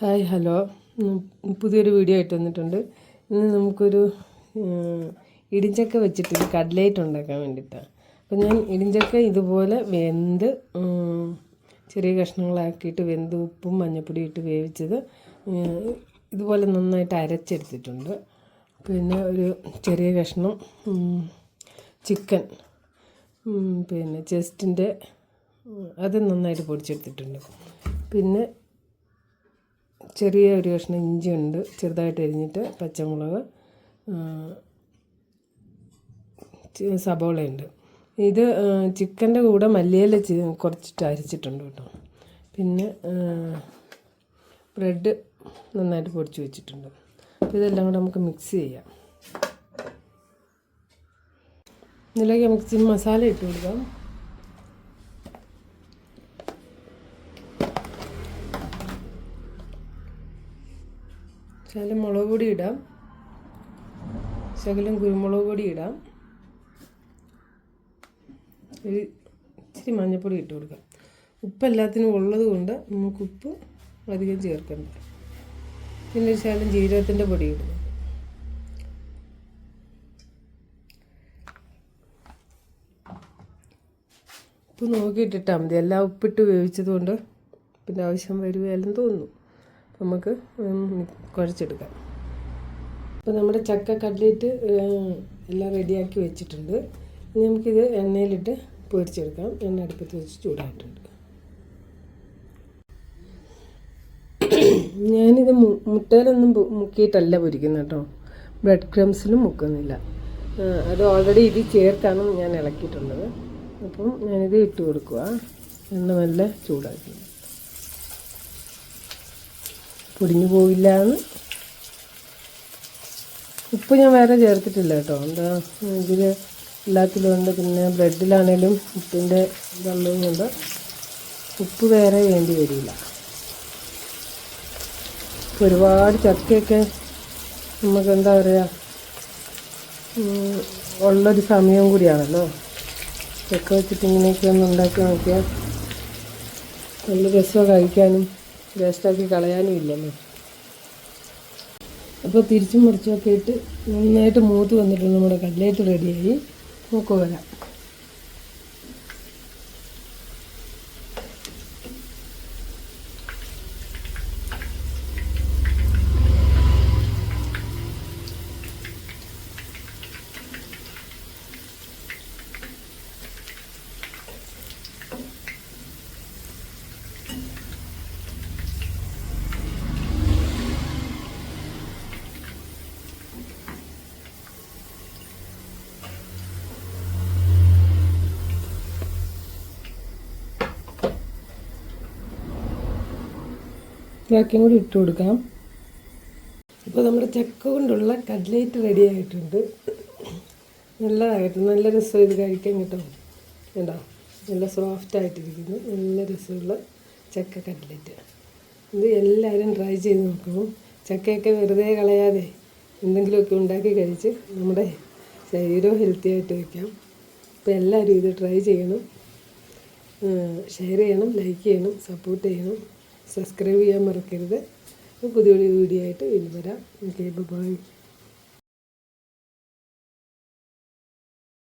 Hi hello, പുതിയൊരു video ആയിട്ട് വന്നിട്ടുണ്ട്. ഇന്ന് നമുക്കൊരു ഇടിഞ്ചക്ക വെച്ചിട്ടൊരു കട്ലേറ്റ് ഉണ്ടാക്കാൻ വേണ്ടിയിട്ടാണ്. അപ്പോൾ ഞാൻ ഇടിഞ്ചക്ക ഇതുപോലെ വെന്ത് ചെറിയ കഷ്ണങ്ങളാക്കിയിട്ട് വെന്ത് ഉപ്പും മഞ്ഞൾപ്പൊടി ഇട്ട് വേവിച്ചത് ഇതുപോലെ നന്നായിട്ട് അരച്ചെടുത്തിട്ടുണ്ട്. പിന്നെ ഒരു ചെറിയ കഷ്ണം ചിക്കൻ, പിന്നെ ചെസ്റ്റിൻ്റെ അത് നന്നായിട്ട് പൊടിച്ചെടുത്തിട്ടുണ്ട്. പിന്നെ ചെറിയ ഒരു കഷ്ണം ഇഞ്ചിയുണ്ട്, ചെറുതായിട്ട് അരിഞ്ഞിട്ട്. പച്ചമുളക്, സബോളയുണ്ട്. ഇത് ചിക്കൻ്റെ കൂടെ മല്ലിയില കുറച്ചിട്ട് അരിച്ചിട്ടുണ്ട് കേട്ടോ. പിന്നെ ബ്രെഡ് നന്നായിട്ട് പൊടിച്ച് വെച്ചിട്ടുണ്ട്. ഇതെല്ലാം കൂടെ നമുക്ക് മിക്സ് ചെയ്യാം. ഇതിലേക്ക് നമുക്ക് മസാല ഇട്ട് കൊടുക്കാം. ശകലം മുളക് പൊടി ഇടാം, ശകലം കുരുമുളക് പൊടി ഇടാം, ഒരു ഇച്ചിരി മഞ്ഞൾപ്പൊടി ഇട്ട് കൊടുക്കാം. ഉപ്പ് എല്ലാത്തിനും ഉള്ളത് കൊണ്ട് നമുക്ക് ഉപ്പ് അധികം ചേർക്കണ്ട. പിന്നെ ശകലം ജീരകത്തിൻ്റെ പൊടി ഇടും. ഉപ്പ് നോക്കിയിട്ടിട്ടാൽ മതി. എല്ലാം ഉപ്പിട്ട് വേവിച്ചത് കൊണ്ട് പിന്നെ ആവശ്യം വരുകയെല്ലാം തോന്നുന്നു. നമുക്ക് കുഴച്ചെടുക്കാം. അപ്പോൾ നമ്മുടെ ചക്ക കട്ലേറ്റ് എല്ലാം റെഡിയാക്കി വെച്ചിട്ടുണ്ട്. ഇനി നമുക്കിത് എണ്ണയിലിട്ട് പൊരിച്ചെടുക്കാം. എണ്ണ അടുപ്പത്ത് വെച്ച് ചൂടായിട്ടുണ്ട്. ഞാനിത് മുട്ടയിലൊന്നും മുക്കിയിട്ടല്ല പൊരിക്കുന്നത് കേട്ടോ. ബ്രെഡ് ക്രംസിലും മുക്കുന്നില്ല. അത് ഓൾറെഡി ഇത് ചേർത്താണ് ഞാൻ ഇളക്കിയിട്ടുള്ളത്. അപ്പം ഞാനിത് ഇട്ട് കൊടുക്കുക. എണ്ണ നല്ല ചൂടാക്കി. പൊടിഞ്ഞു പോയില്ല എന്ന്. ഉപ്പ് ഞാൻ വേറെ ചേർത്തിട്ടില്ല കേട്ടോ. എന്താ ഇതിൽ എല്ലാത്തിലും ഉണ്ട്. പിന്നെ ബ്രെഡിലാണേലും ഉപ്പിൻ്റെ ഇതുള്ളതുകൊണ്ട് ഉപ്പ് വേറെ വേണ്ടി വരില്ല. ഒരുപാട് ചക്കയൊക്കെ നമുക്ക് എന്താ പറയുക ഉള്ളൊരു സമയം കൂടിയാണല്ലോ. ചക്ക വെച്ചിട്ട് ഇങ്ങനെയൊക്കെ ഒന്ന് ഉണ്ടാക്കി നോക്കിയാൽ നല്ല രസമാണ് കഴിക്കാനും. വേസ്റ്റാക്കി കളയാനും ഇല്ലല്ലോ. അപ്പോൾ തിരിച്ചും മുറിച്ചൊക്കെ ഇട്ട് നന്നായിട്ട് മൂത്ത് വന്നിട്ടുണ്ട്. നമ്മുടെ കട്ലേറ്റ് റെഡിയായി. നോക്കുക വരാം. ബാക്കിയും കൂടി ഇട്ട് കൊടുക്കാം. ഇപ്പോൾ നമ്മുടെ ചക്ക കൊണ്ടുള്ള കട്ലേറ്റ് റെഡി ആയിട്ടുണ്ട്. നല്ലതായിട്ട് നല്ല രസം ഇത് കഴിക്കാൻ കേട്ടോ. കേട്ടോ, നല്ല സോഫ്റ്റായിട്ടിരിക്കുന്നു. നല്ല രസമുള്ള ചക്ക കട്ലേറ്റ്. ഇത് എല്ലാവരും ട്രൈ ചെയ്ത് നോക്കണം. ചക്കയൊക്കെ വെറുതെ കളയാതെ എന്തെങ്കിലുമൊക്കെ ഉണ്ടാക്കി കഴിച്ച് നമ്മുടെ ശരീരവും ഹെൽത്തി ആയിട്ട് വയ്ക്കാം. അപ്പോൾ എല്ലാവരും ഇത് ട്രൈ ചെയ്യണം, ഷെയർ ചെയ്യണം, ലൈക്ക് ചെയ്യണം, സപ്പോർട്ട് ചെയ്യണം, സബ്സ്ക്രൈബ് ചെയ്യാൻ മറക്കരുത്. പുതിയൊരു വീഡിയോ ആയിട്ട് വീണ്ടും വരാം. Okay, by.